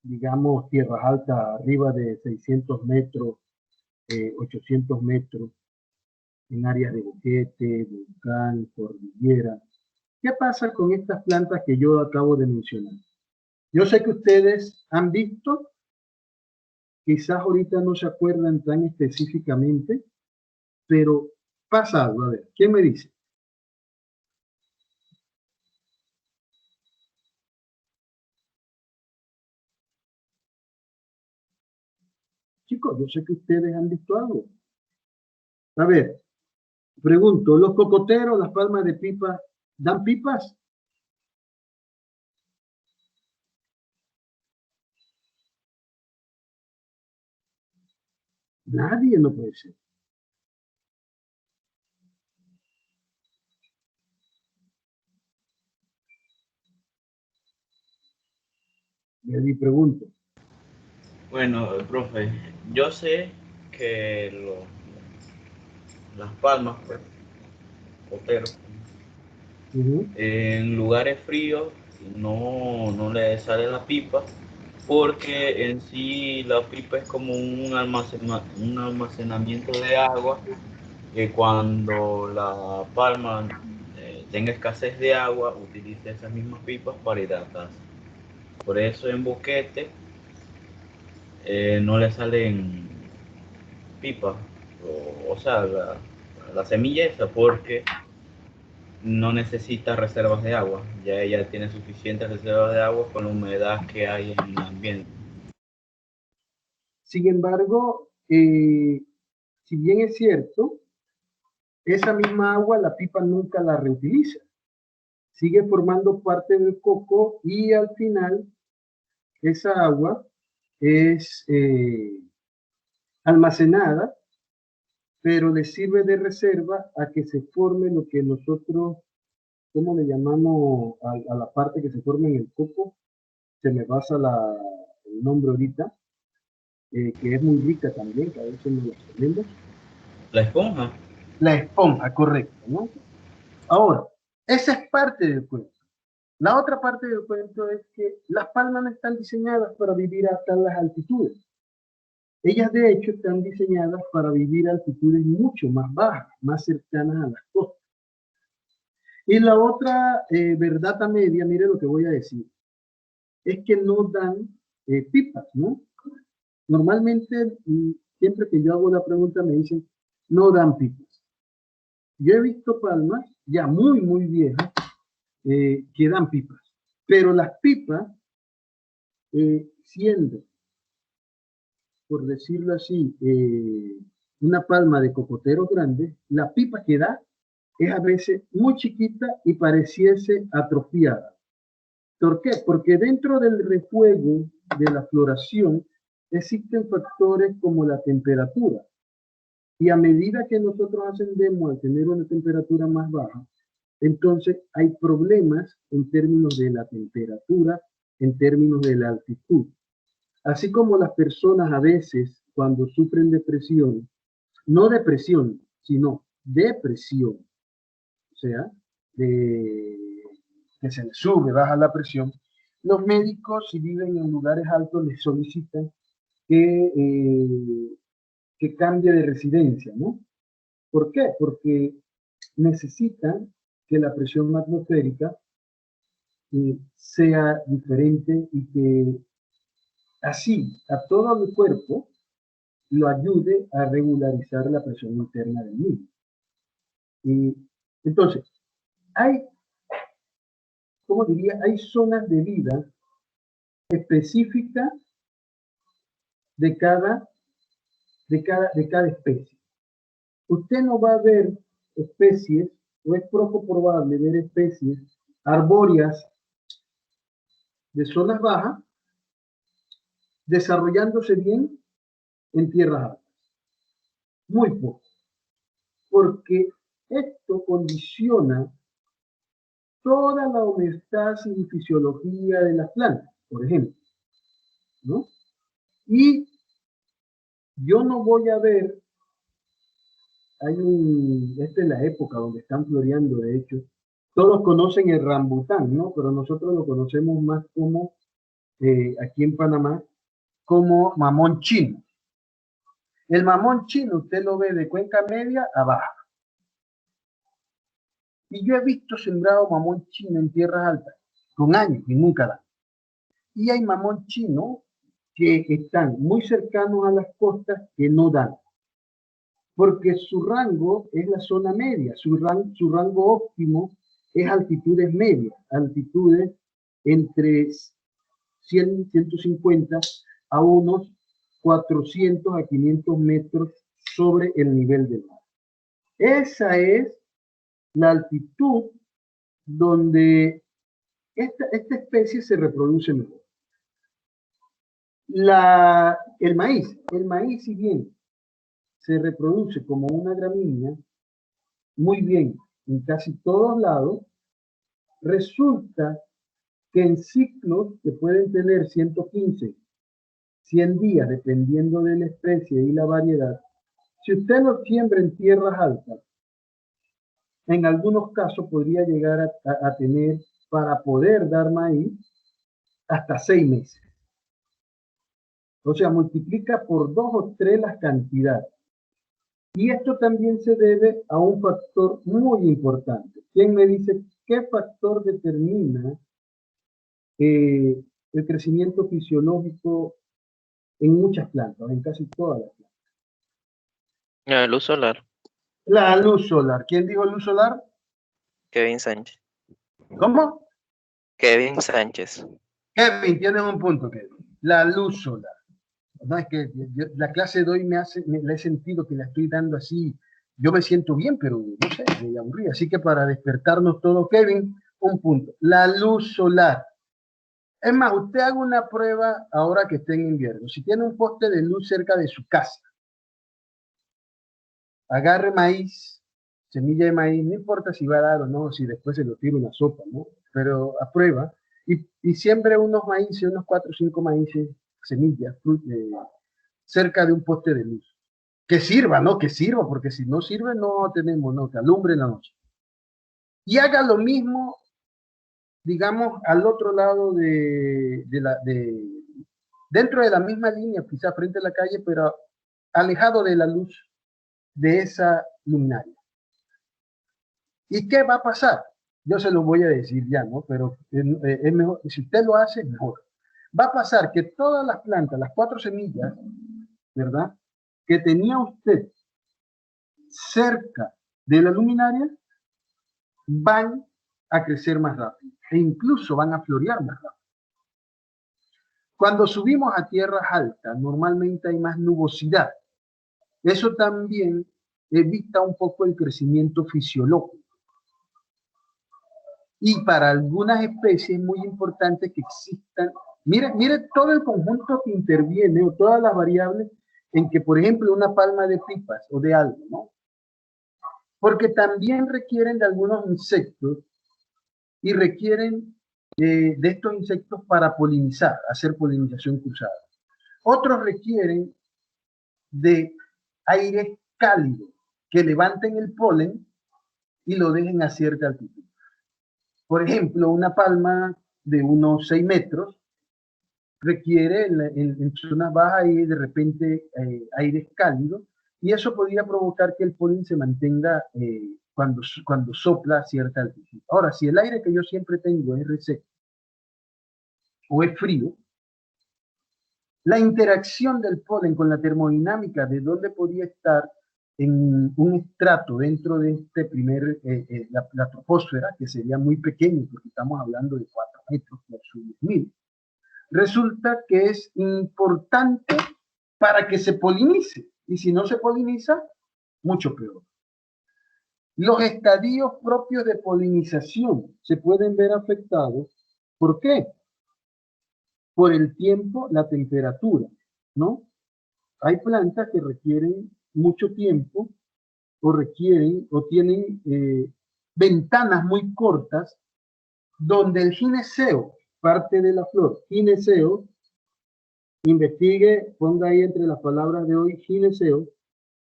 Digamos, tierras altas arriba de 600 metros, 800 metros, en áreas de boquete, volcán, cordillera. ¿Qué pasa con estas plantas que yo acabo de mencionar? Yo sé que ustedes han visto, quizás ahorita no se acuerdan tan específicamente, pero pasa algo. A ver, ¿quién me dice? Chicos, yo sé que ustedes han visto algo. A ver, pregunto, ¿los cocoteros, las palmas de pipa, dan pipas? Nadie, no puede ser. Y pregunto. Bueno, profe, yo sé que las palmas, pues, coteros, en lugares fríos no le sale la pipa porque en sí la pipa es como un almacenamiento de agua que cuando la palma tenga escasez de agua utiliza esas mismas pipas para hidratarse. Por eso en boquete no le salen pipas, o sea, la semilla esa, porque no necesita reservas de agua. Ya ella tiene suficientes reservas de agua con la humedad que hay en el ambiente. Sin embargo, si bien es cierto, esa misma agua la pipa nunca la reutiliza. Sigue formando parte del coco y al final esa agua es almacenada, pero le sirve de reserva a que se forme lo que nosotros, ¿cómo le llamamos a la parte que se forma en el coco? Se me pasa el nombre ahorita, que es muy rica también, que a veces nos la comemos. La esponja. La esponja, correcto, ¿no? Ahora, esa es parte del cuento. La otra parte del cuento es que las palmas no están diseñadas para vivir a las altitudes. Ellas de hecho están diseñadas para vivir a altitudes mucho más bajas, más cercanas a las costas. Y la otra verdad a media, mire lo que voy a decir, es que no dan pipas, ¿no? Normalmente, siempre que yo hago la pregunta me dicen, no dan pipas. Yo he visto palmas ya muy, muy viejas que dan pipas, pero las pipas, siendo, por decirlo así, una palma de cocoteros grande, la pipa que da es a veces muy chiquita y pareciese atrofiada. ¿Por qué? Porque dentro del refuego de la floración existen factores como la temperatura. Y a medida que nosotros ascendemos a tener una temperatura más baja, entonces hay problemas en términos de la temperatura, en términos de la altitud. Así como las personas a veces cuando sufren depresión, no depresión, sino depresión, o sea, que se les sube, baja la presión, los médicos, si viven en lugares altos, les solicitan que cambie de residencia, ¿no? ¿Por qué? Porque necesitan que la presión atmosférica sea diferente y que así a todo el cuerpo lo ayude a regularizar la presión interna del mismo. Y entonces, hay, ¿cómo diría? Hay zonas de vida específicas de cada especie. Usted no va a ver especies, o es poco probable ver especies arbóreas de zonas bajas desarrollándose bien en tierras altas. Muy poco. Porque esto condiciona toda la homeostasis y fisiología de las plantas, por ejemplo, ¿no? Y yo no voy a ver, esta es la época donde están floreando, de hecho, todos conocen el rambután, ¿no? Pero nosotros lo conocemos más como, aquí en Panamá, como mamón chino. El mamón chino usted lo ve de cuenca media abajo. Y yo he visto sembrado mamón chino en tierras altas, con años y nunca da. Y hay mamón chino que están muy cercanos a las costas que no dan. Porque su rango es la zona media, su rango óptimo es altitudes medias, altitudes entre 100, 150 a unos 400 a 500 metros sobre el nivel del mar. Esa es la altitud donde esta especie se reproduce mejor. El maíz, si bien se reproduce como una gramínea, muy bien en casi todos lados, resulta que en ciclos que pueden tener 115, 100 días, dependiendo de la especie y la variedad, si usted lo siembra en tierras altas, en algunos casos podría llegar a tener, para poder dar maíz, hasta 6 meses. O sea, multiplica por 2 o 3 las cantidades. Y esto también se debe a un factor muy importante. ¿Quién me dice qué factor determina el crecimiento fisiológico en muchas plantas, en casi todas las plantas? La luz solar. La luz solar. ¿Quién dijo luz solar? Kevin Sánchez. ¿Cómo? Kevin Sánchez. Kevin, tienes un punto, Kevin. La luz solar. No, es que la clase de hoy la he sentido que la estoy dando así. Yo me siento bien, pero no sé, me aburrí. Así que para despertarnos todos, Kevin, un punto. La luz solar. Es más, usted haga una prueba ahora que esté en invierno. Si tiene un poste de luz cerca de su casa, agarre maíz, semilla de maíz, no importa si va a dar o no, si después se lo tira una sopa, ¿no? Pero a prueba, y siembre unos maíces, unos 4 o 5 maíces, semillas, cerca de un poste de luz. Que sirva, ¿no? Que sirva, porque si no sirve, no tenemos, no, que alumbre en la noche. Y haga lo mismo, digamos, al otro lado dentro de la misma línea, quizá frente a la calle, pero alejado de la luz de esa luminaria. ¿Y qué va a pasar? Yo se lo voy a decir ya, ¿no? Pero es mejor, si usted lo hace, mejor. Va a pasar que todas las plantas, las 4 semillas, ¿verdad?, que tenía usted cerca de la luminaria, van a crecer más rápido e incluso van a florear más rápido. Cuando subimos a tierras altas, normalmente hay más nubosidad. Eso también evita un poco el crecimiento fisiológico. Y para algunas especies es muy importante que existan, mire todo el conjunto que interviene o todas las variables en que, por ejemplo, una palma de pipas o de algo, ¿no? Porque también requieren de algunos insectos y requieren de estos insectos para polinizar, hacer polinización cruzada. Otros requieren de aire cálido, que levanten el polen y lo dejen a cierta altitud. Por ejemplo, una palma de unos 6 metros requiere en zonas bajas y de repente aire cálido, y eso podría provocar que el polen se mantenga cuando sopla a cierta altitud. Ahora, si el aire que yo siempre tengo es reseco o es frío, la interacción del polen con la termodinámica de dónde podría estar en un estrato dentro de este la troposfera, que sería muy pequeño, porque estamos hablando de 4 metros por su 1000, resulta que es importante para que se polinice. Y si no se poliniza, mucho peor. Los estadios propios de polinización se pueden ver afectados. ¿Por qué? Por el tiempo, la temperatura, ¿no? Hay plantas que requieren mucho tiempo o tienen ventanas muy cortas donde el gineceo, parte de la flor, gineceo, investigue, ponga ahí entre las palabras de hoy gineceo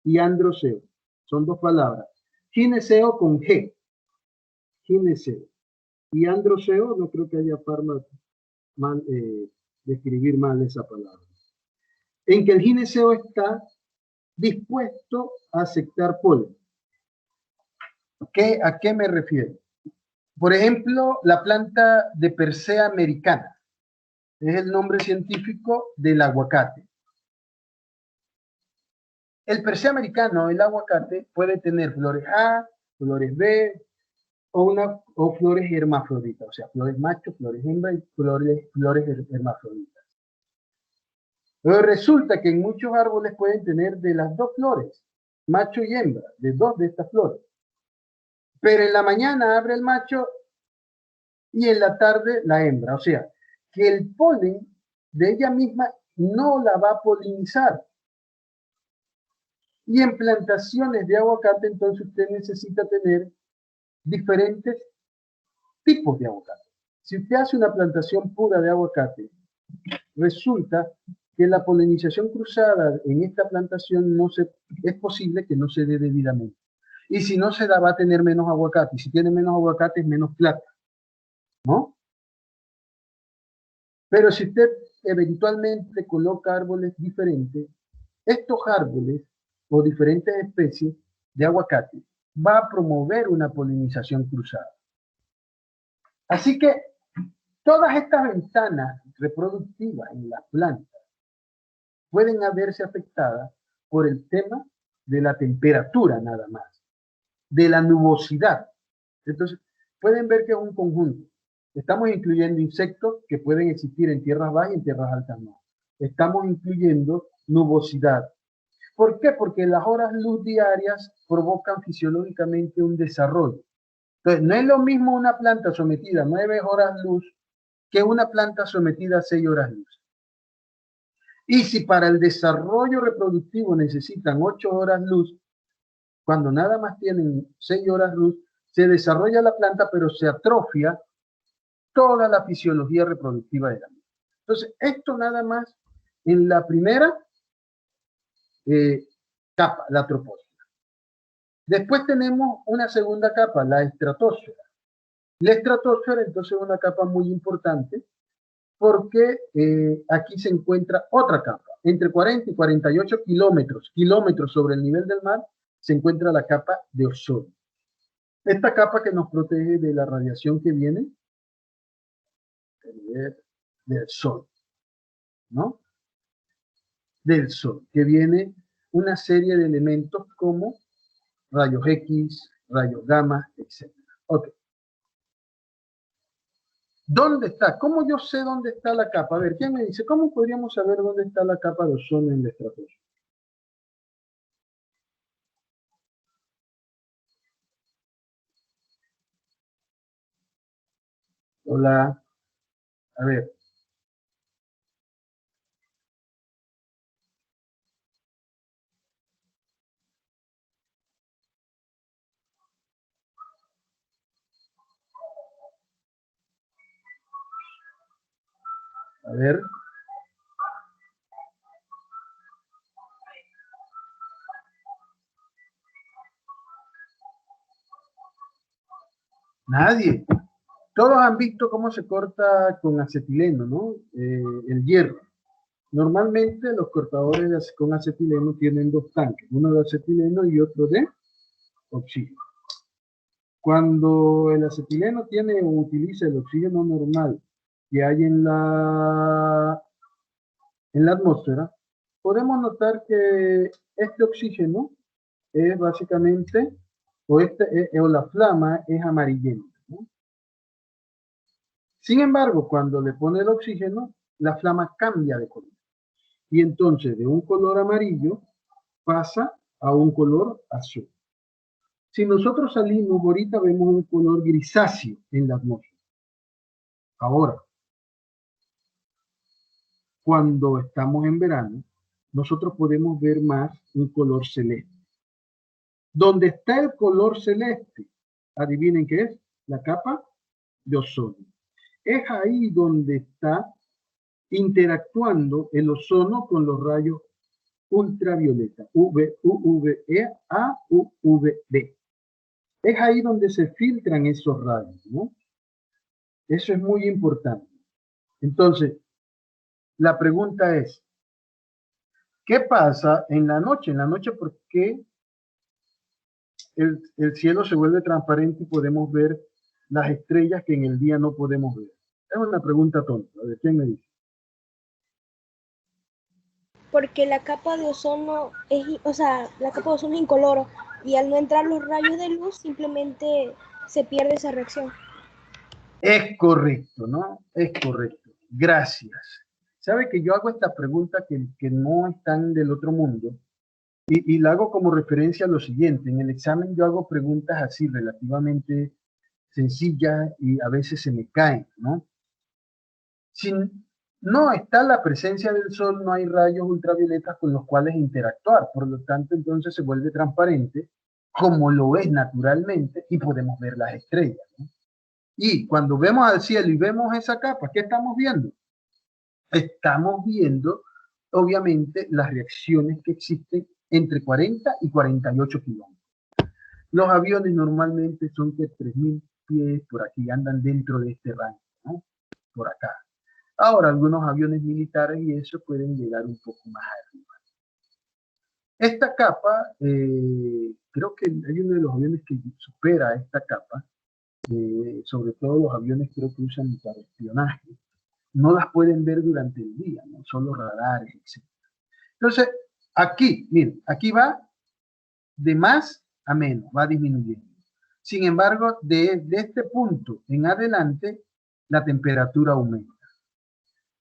y androceo. Son 2 palabras. Gineceo con G. Gineceo. Y androceo, no creo que haya forma de escribir mal esa palabra. En que el gineceo está dispuesto a aceptar polen. ¿A qué me refiero? Por ejemplo, la planta de Persea americana. Es el nombre científico del aguacate. El Persea americano, el aguacate, puede tener flores A, flores B o flores hermafroditas, o sea, flores macho, flores hembra y flores hermafroditas. Pero resulta que en muchos árboles pueden tener de las 2 flores, macho y hembra, de 2 de estas flores. Pero en la mañana abre el macho y en la tarde la hembra, o sea, que el polen de ella misma no la va a polinizar. Y en plantaciones de aguacate, entonces usted necesita tener diferentes tipos de aguacate. Si usted hace una plantación pura de aguacate, resulta que la polinización cruzada en esta plantación es posible que no se dé debidamente. Y si no se da, va a tener menos aguacate. Y si tiene menos aguacate, es menos plata, ¿no? Pero si usted eventualmente coloca árboles diferentes, estos árboles o diferentes especies de aguacate va a promover una polinización cruzada. Así que todas estas ventanas reproductivas en las plantas pueden haberse afectadas por el tema de la temperatura nada más, de la nubosidad. Entonces, pueden ver que es un conjunto. Estamos incluyendo insectos que pueden existir en tierras bajas y en tierras altas no. Estamos incluyendo nubosidad. ¿Por qué? Porque las horas luz diarias provocan fisiológicamente un desarrollo. Entonces, no es lo mismo una planta sometida a 9 horas luz que una planta sometida a 6 horas luz. Y si para el desarrollo reproductivo necesitan 8 horas luz, cuando nada más tienen 6 horas luz, se desarrolla la planta, pero se atrofia toda la fisiología reproductiva de la misma. Entonces, esto nada más en la primera capa, la troposfera. Después tenemos una segunda capa, la estratosfera. La estratosfera entonces es una capa muy importante porque aquí se encuentra otra capa. Entre 40 y 48 kilómetros sobre el nivel del mar, se encuentra la capa de ozono. Esta capa que nos protege de la radiación que viene del sol, ¿no? Del sol, que viene una serie de elementos como rayos X, rayos gamma, etc. Ok. ¿Dónde está? ¿Cómo yo sé dónde está la capa? A ver, ¿quién me dice? ¿Cómo podríamos saber dónde está la capa de ozono en la estratosfera? Hola. A ver. A ver. Nadie. Todos han visto cómo se corta con acetileno, ¿no? El hierro. Normalmente los cortadores con acetileno tienen dos tanques, uno de acetileno y otro de oxígeno. Cuando el acetileno tiene o utiliza el oxígeno normal que hay en la atmósfera, podemos notar que este oxígeno es básicamente, o la flama es amarillenta, ¿no? Sin embargo, cuando le pone el oxígeno, la flama cambia de color. Y entonces de un color amarillo pasa a un color azul. Si nosotros salimos, ahorita vemos un color grisáceo en la atmósfera. Ahora, cuando estamos en verano, nosotros podemos ver más un color celeste. ¿Dónde está el color celeste? Adivinen qué es, la capa de ozono. Es ahí donde está interactuando el ozono con los rayos ultravioleta, UVA, UVB. Es ahí donde se filtran esos rayos, ¿no? Eso es muy importante. Entonces, la pregunta es, ¿qué pasa en la noche? En la noche, ¿por qué el cielo se vuelve transparente y podemos ver las estrellas que en el día no podemos ver? Es una pregunta tonta. A ver, ¿quién me dice? Porque la capa de ozono es, o sea, la capa de ozono es incoloro y al no entrar los rayos de luz simplemente se pierde esa reacción. Es correcto, ¿no? Es correcto. Gracias. ¿Sabe que yo hago esta pregunta que no están del otro mundo? Y la hago como referencia a lo siguiente. En el examen yo hago preguntas así relativamente sencillas y a veces se me caen, ¿no? Si no está la presencia del sol, no hay rayos ultravioletas con los cuales interactuar. Por lo tanto, entonces se vuelve transparente, como lo es naturalmente, y podemos ver las estrellas, ¿no? Y cuando vemos al cielo y vemos esa capa, ¿qué estamos viendo? Estamos viendo, obviamente, las reacciones que existen entre 40 y 48 kilómetros. Los aviones normalmente son que 3.000 pies, por aquí andan dentro de este rango, ¿no? Por acá. Ahora, algunos aviones militares y eso pueden llegar un poco más arriba. Esta capa, creo que hay uno de los aviones que supera esta capa, sobre todo los aviones creo que usan para espionaje, no las pueden ver durante el día, ¿no? Son los radares, etc. Entonces, aquí, miren, aquí va de más a menos, va disminuyendo. Sin embargo, de este punto en adelante, la temperatura aumenta.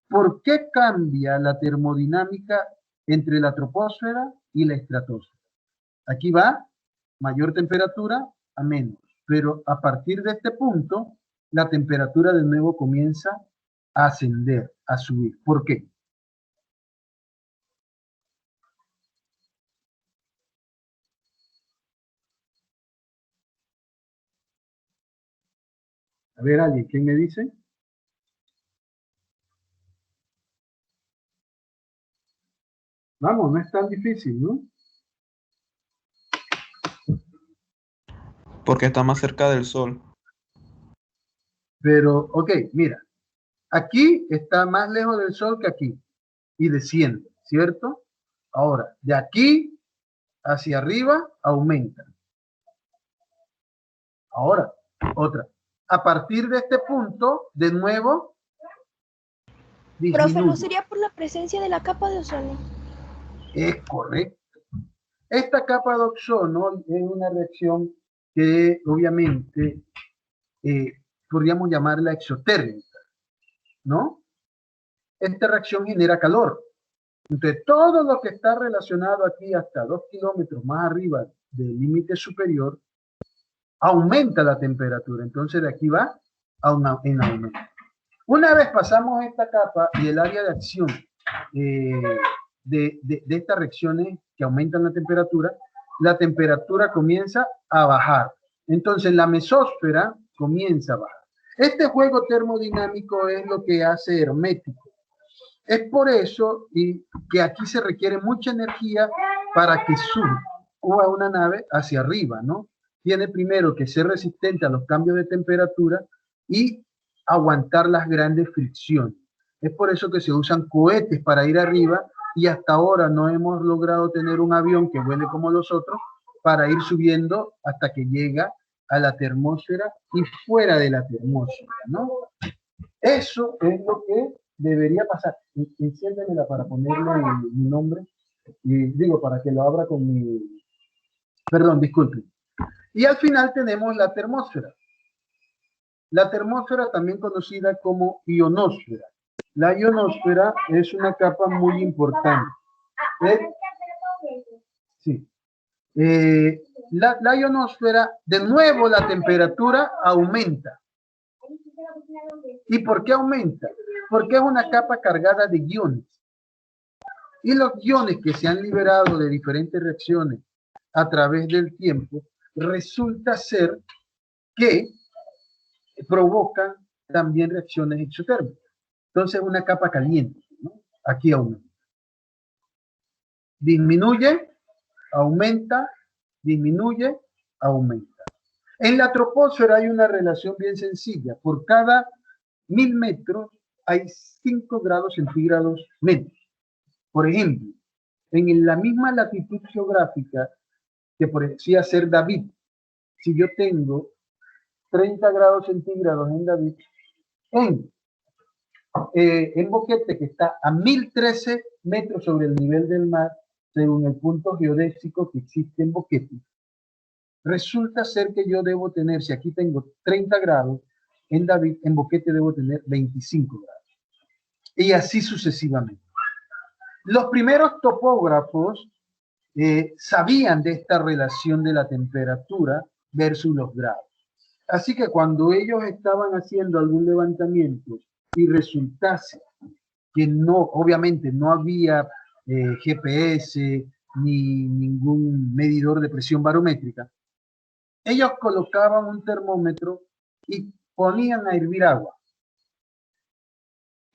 ¿Por qué cambia la termodinámica entre la troposfera y la estratosfera? Aquí va mayor temperatura a menos, pero a partir de este punto, la temperatura de nuevo comienza a ascender, a subir. ¿Por qué? A ver, alguien, ¿quién me dice? Vamos, no es tan difícil, ¿no? Porque está más cerca del sol. Pero, ok, mira, aquí está más lejos del sol que aquí y desciende, ¿cierto? Ahora, de aquí hacia arriba aumenta. Ahora, otra. A partir de este punto, de nuevo, disminuye. Profe, ¿no sería por la presencia de la capa de ozono? Es correcto. Esta capa de ozono es una reacción que obviamente podríamos llamarla exotérmica, ¿no? Esta reacción genera calor. Entonces, todo lo que está relacionado aquí hasta 2 kilómetros más arriba del límite superior aumenta la temperatura. Entonces, de aquí va en aumento. Una vez pasamos esta capa y el área de acción de estas reacciones que aumentan la temperatura comienza a bajar. Entonces, la mesósfera comienza a bajar. Este juego termodinámico es lo que hace hermético. Es por eso que aquí se requiere mucha energía para que suba una nave hacia arriba, ¿no? tiene primero que ser resistente a los cambios de temperatura y aguantar las grandes fricciones. Es por eso que se usan cohetes para ir arriba y hasta ahora no hemos logrado tener un avión que vuele como los otros para ir subiendo hasta que llega a la termósfera y fuera de la termósfera, ¿no? Eso es lo que debería pasar. Enciéndemela para ponerle mi nombre y digo para que lo abra con mi... Perdón, disculpen. Y al final tenemos la termósfera. La termósfera también conocida como ionosfera. La ionosfera es una capa muy importante. Sí. La ionosfera, de nuevo la temperatura aumenta. ¿Y por qué aumenta? Porque es una capa cargada de iones. Y los iones que se han liberado de diferentes reacciones a través del tiempo, resulta ser que provocan también reacciones exotérmicas. Entonces, una capa caliente, ¿no? Aquí aumenta. Disminuye, aumenta, disminuye, aumenta. En la troposfera hay una relación bien sencilla. Por cada 1000 metros hay 5 grados centígrados menos. Por ejemplo, en la misma latitud geográfica que parecía ser David, si yo tengo 30 grados centígrados en David, en Boquete, que está a 1013 metros sobre el nivel del mar, según el punto geodésico que existe en Boquete, resulta ser que yo debo tener, si aquí tengo 30 grados, en David, en Boquete debo tener 25 grados. Y así sucesivamente. Los primeros topógrafos sabían de esta relación de la temperatura versus los grados. Así que cuando ellos estaban haciendo algún levantamiento y resultase que no, obviamente no había GPS ni ningún medidor de presión barométrica, ellos colocaban un termómetro y ponían a hervir agua.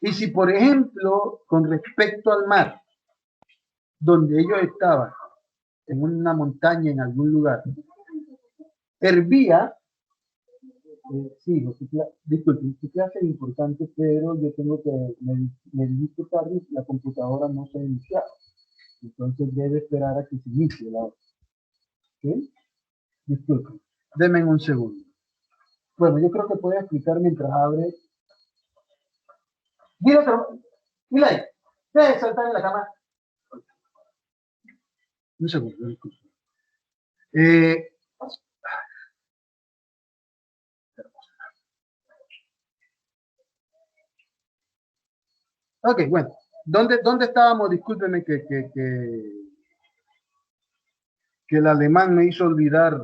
Y si, por ejemplo, con respecto al mar, donde ellos estaban, en una montaña, en algún lugar, hervía, sí, disculpen, su clase es importante, pero yo tengo que, me dijiste tarde, la computadora no se ha iniciado. Entonces debe esperar a que se inicie la hora. ¿Ok? Disculpen, denme un segundo. Bueno, yo creo que puede explicar mientras abre. Dile otro. Dile, deje de saltar en la cama. Un segundo, disculpen. Ok, bueno. ¿Dónde estábamos? Discúlpeme que el alemán me hizo olvidar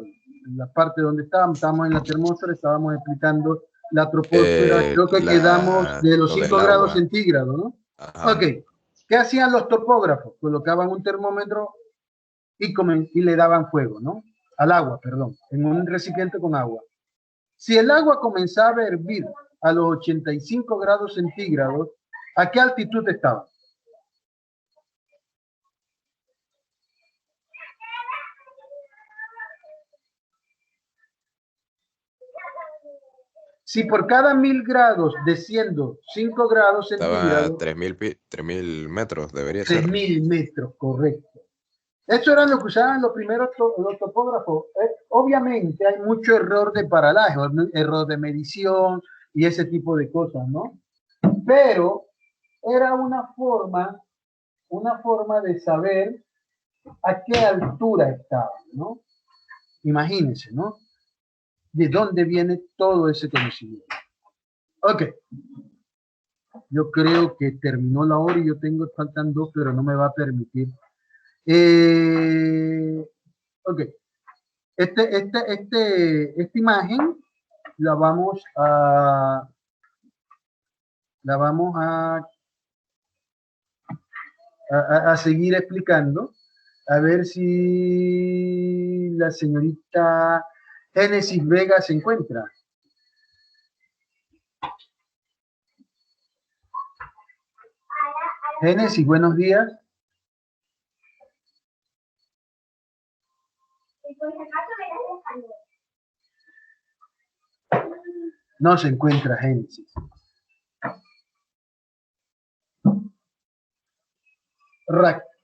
la parte donde estábamos. Estábamos en la termósfera, estábamos explicando la troposfera. Creo que quedamos de los 5 grados centígrados, ¿no? Ajá. Ok. ¿Qué hacían los topógrafos? Colocaban un termómetro y le daban fuego, ¿no? Al agua, perdón, en un recipiente con agua. Si el agua comenzaba a hervir a los 85 grados centígrados, ¿a qué altitud estaba? Si por cada 1000 grados desciendo 5 grados centígrados... Estaba a 3000 metros, debería ser. 3000 metros, correcto. Eso era lo que usaban los primeros los topógrafos. Obviamente hay mucho error de paralaje, error de medición y ese tipo de cosas, ¿no? Pero era una forma de saber a qué altura estaba, ¿no? Imagínense, ¿no? ¿De dónde viene todo ese conocimiento? Ok. Yo creo que terminó la hora y faltan 2, pero no me va a permitir. Ok. Esta imagen la vamos a seguir explicando. A ver si la señorita Génesis Vega se encuentra. Génesis, buenos días. No se encuentra Génesis.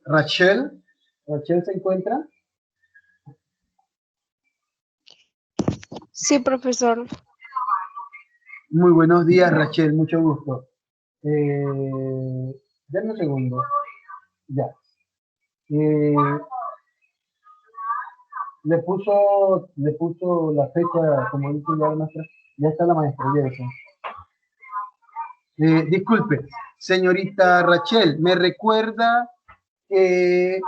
Rachel. ¿Rachel se encuentra? Sí, profesor. Muy buenos días, Rachel. Mucho gusto. Dame un segundo. Ya. Le puso la fecha, como dice ya la maestra. Ya está la maestra, ya está. Disculpe, señorita Rachel, ¿me recuerda que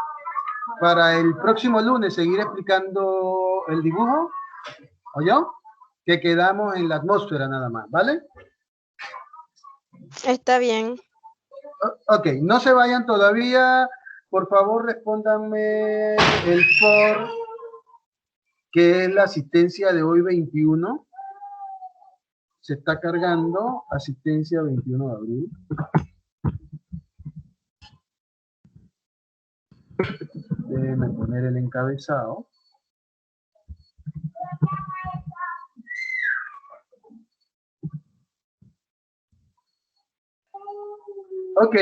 para el próximo lunes seguir explicando el dibujo? ¿Oyó? Que quedamos en la atmósfera nada más, ¿vale? Está bien. Ok, no se vayan todavía. Por favor, respóndanme el for, que es la asistencia de hoy 21. Se está cargando, asistencia 21 de abril. Déjenme poner el encabezado. Ok,